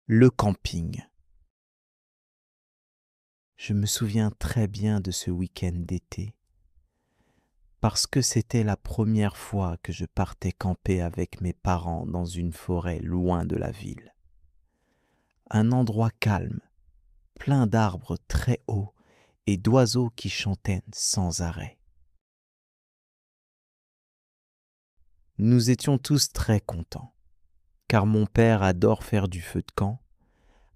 Le camping. Je me souviens très bien de ce week-end d'été, parce que c'était la première fois que je partais camper avec mes parents dans une forêt loin de la ville. Un endroit calme, plein d'arbres très hauts et d'oiseaux qui chantaient sans arrêt. Nous étions tous très contents, car mon père adore faire du feu de camp,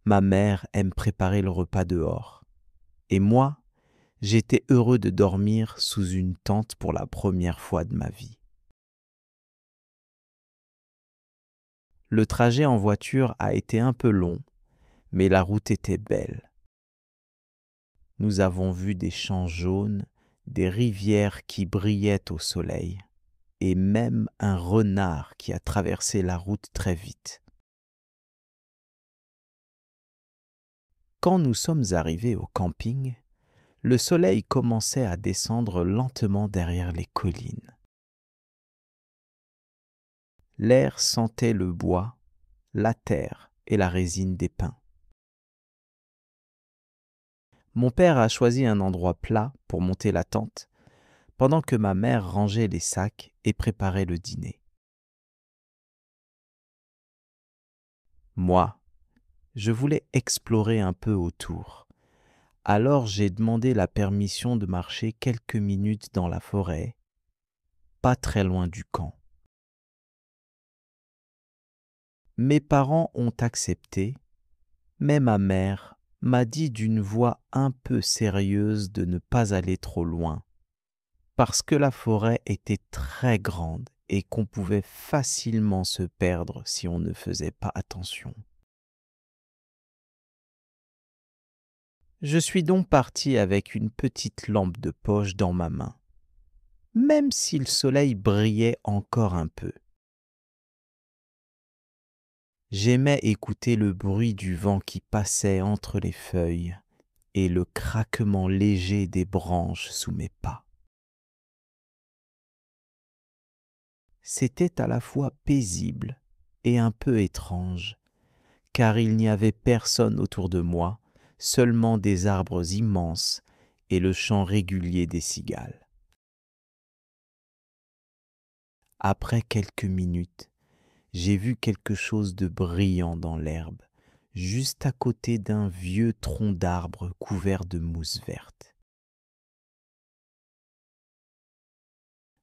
ma mère aime préparer le repas dehors, et moi, j'étais heureux de dormir sous une tente pour la première fois de ma vie. Le trajet en voiture a été un peu long, mais la route était belle. Nous avons vu des champs jaunes, des rivières qui brillaient au soleil, et même un renard qui a traversé la route très vite. Quand nous sommes arrivés au camping, le soleil commençait à descendre lentement derrière les collines. L'air sentait le bois, la terre et la résine des pins. Mon père a choisi un endroit plat pour monter la tente, pendant que ma mère rangeait les sacs et préparait le dîner. Moi, je voulais explorer un peu autour. Alors j'ai demandé la permission de marcher quelques minutes dans la forêt, pas très loin du camp. Mes parents ont accepté, mais ma mère m'a dit d'une voix un peu sérieuse de ne pas aller trop loin, parce que la forêt était très grande et qu'on pouvait facilement se perdre si on ne faisait pas attention. Je suis donc parti avec une petite lampe de poche dans ma main, même si le soleil brillait encore un peu. J'aimais écouter le bruit du vent qui passait entre les feuilles et le craquement léger des branches sous mes pas. C'était à la fois paisible et un peu étrange, car il n'y avait personne autour de moi, seulement des arbres immenses et le chant régulier des cigales. Après quelques minutes, j'ai vu quelque chose de brillant dans l'herbe, juste à côté d'un vieux tronc d'arbre couvert de mousse verte.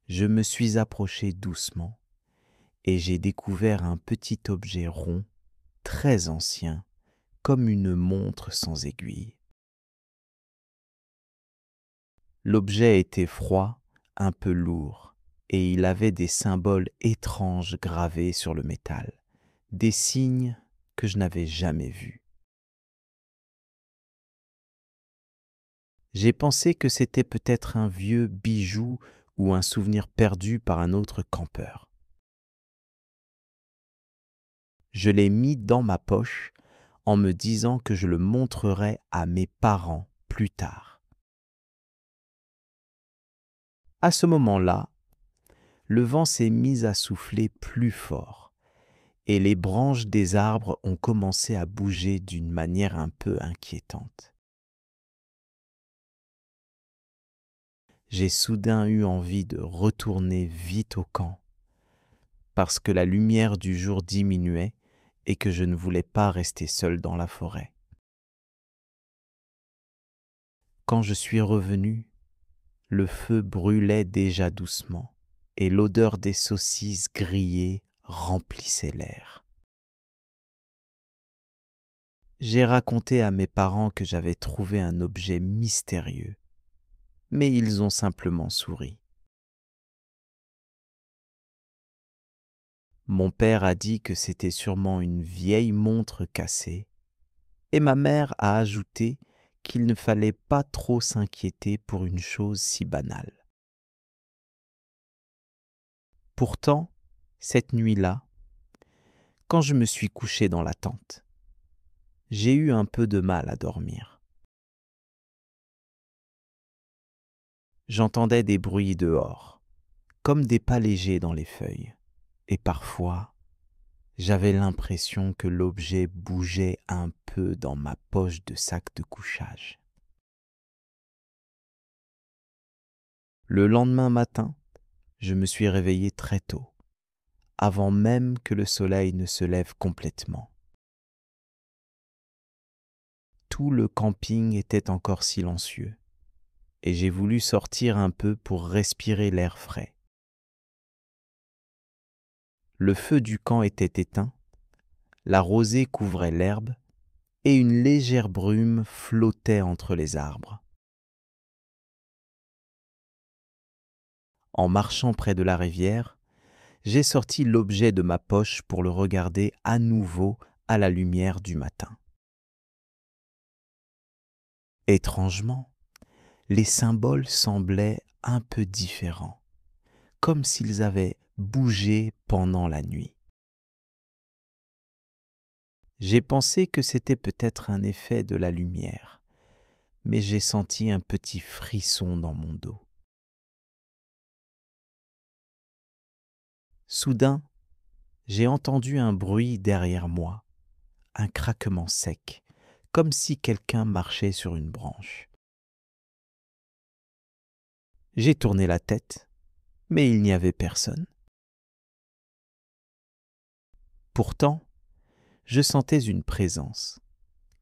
Je me suis approché doucement et j'ai découvert un petit objet rond, très ancien, comme une montre sans aiguille. L'objet était froid, un peu lourd, et il avait des symboles étranges gravés sur le métal, des signes que je n'avais jamais vus. J'ai pensé que c'était peut-être un vieux bijou ou un souvenir perdu par un autre campeur. Je l'ai mis dans ma poche en me disant que je le montrerais à mes parents plus tard. À ce moment-là, le vent s'est mis à souffler plus fort et les branches des arbres ont commencé à bouger d'une manière un peu inquiétante. J'ai soudain eu envie de retourner vite au camp parce que la lumière du jour diminuait et que je ne voulais pas rester seul dans la forêt. Quand je suis revenu, le feu brûlait déjà doucement et l'odeur des saucisses grillées remplissait l'air. J'ai raconté à mes parents que j'avais trouvé un objet mystérieux, mais ils ont simplement souri. Mon père a dit que c'était sûrement une vieille montre cassée, et ma mère a ajouté qu'il ne fallait pas trop s'inquiéter pour une chose si banale. Pourtant, cette nuit-là, quand je me suis couché dans la tente, j'ai eu un peu de mal à dormir. J'entendais des bruits dehors, comme des pas légers dans les feuilles, et parfois, J'avais l'impression que l'objet bougeait un peu dans ma poche de sac de couchage. Le lendemain matin, je me suis réveillé très tôt, avant même que le soleil ne se lève complètement. Tout le camping était encore silencieux, et j'ai voulu sortir un peu pour respirer l'air frais. Le feu du camp était éteint, la rosée couvrait l'herbe, et une légère brume flottait entre les arbres. En marchant près de la rivière, j'ai sorti l'objet de ma poche pour le regarder à nouveau à la lumière du matin. Étrangement, les symboles semblaient un peu différents, comme s'ils avaient bougé pendant la nuit. J'ai pensé que c'était peut-être un effet de la lumière, mais j'ai senti un petit frisson dans mon dos. Soudain, j'ai entendu un bruit derrière moi, un craquement sec, comme si quelqu'un marchait sur une branche. J'ai tourné la tête, mais il n'y avait personne. Pourtant, je sentais une présence,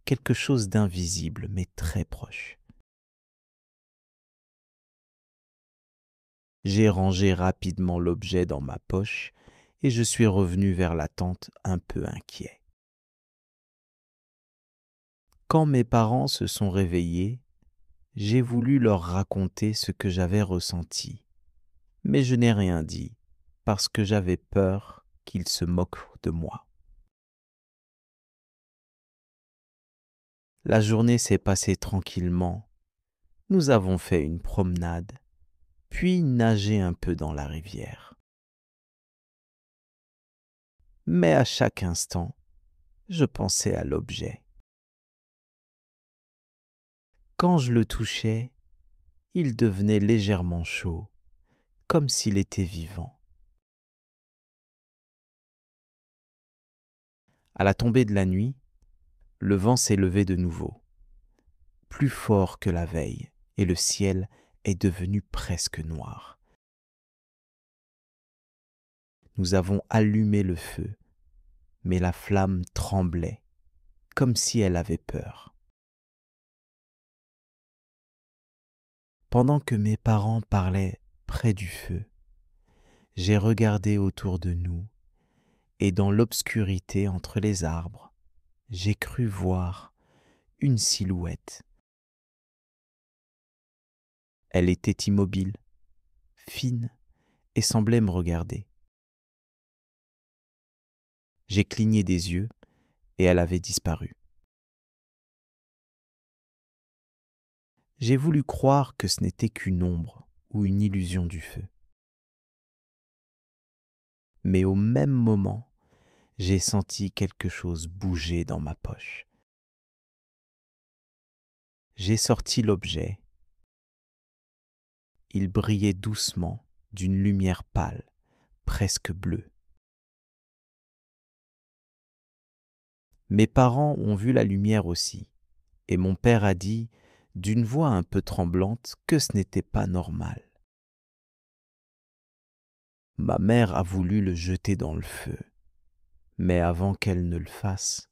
quelque chose d'invisible mais très proche. J'ai rangé rapidement l'objet dans ma poche et je suis revenu vers la tente un peu inquiet. Quand mes parents se sont réveillés, j'ai voulu leur raconter ce que j'avais ressenti, mais je n'ai rien dit parce que j'avais peur qu'ils se moquent de moi. La journée s'est passée tranquillement. Nous avons fait une promenade, puis nagé un peu dans la rivière. Mais à chaque instant, je pensais à l'objet. Quand je le touchais, il devenait légèrement chaud, comme s'il était vivant. À la tombée de la nuit, le vent s'est levé de nouveau, plus fort que la veille, et le ciel est devenu presque noir. Nous avons allumé le feu, mais la flamme tremblait, comme si elle avait peur. Pendant que mes parents parlaient près du feu, j'ai regardé autour de nous, et dans l'obscurité entre les arbres, j'ai cru voir une silhouette. Elle était immobile, fine, et semblait me regarder. J'ai cligné des yeux, et elle avait disparu. J'ai voulu croire que ce n'était qu'une ombre ou une illusion du feu. Mais au même moment, j'ai senti quelque chose bouger dans ma poche. J'ai sorti l'objet. Il brillait doucement d'une lumière pâle, presque bleue. Mes parents ont vu la lumière aussi, et mon père a dit, d'une voix un peu tremblante, que ce n'était pas normal. Ma mère a voulu le jeter dans le feu, mais avant qu'elle ne le fasse,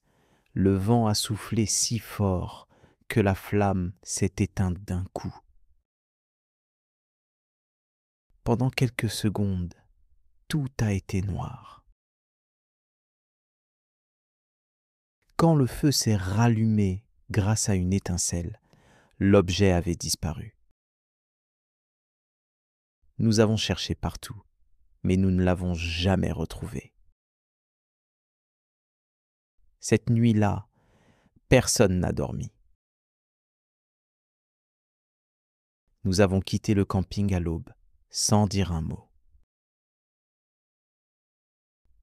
le vent a soufflé si fort que la flamme s'est éteinte d'un coup. Pendant quelques secondes, tout a été noir. Quand le feu s'est rallumé grâce à une étincelle, l'objet avait disparu. Nous avons cherché partout, mais nous ne l'avons jamais retrouvé. Cette nuit-là, personne n'a dormi. Nous avons quitté le camping à l'aube, sans dire un mot.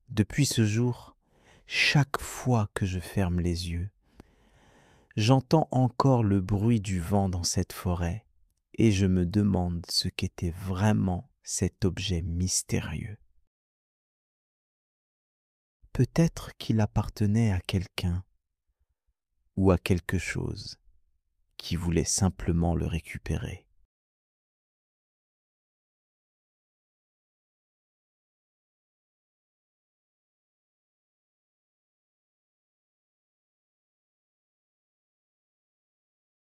Depuis ce jour, chaque fois que je ferme les yeux, j'entends encore le bruit du vent dans cette forêt et je me demande ce qu'était vraiment cet objet mystérieux. Peut-être qu'il appartenait à quelqu'un ou à quelque chose qui voulait simplement le récupérer.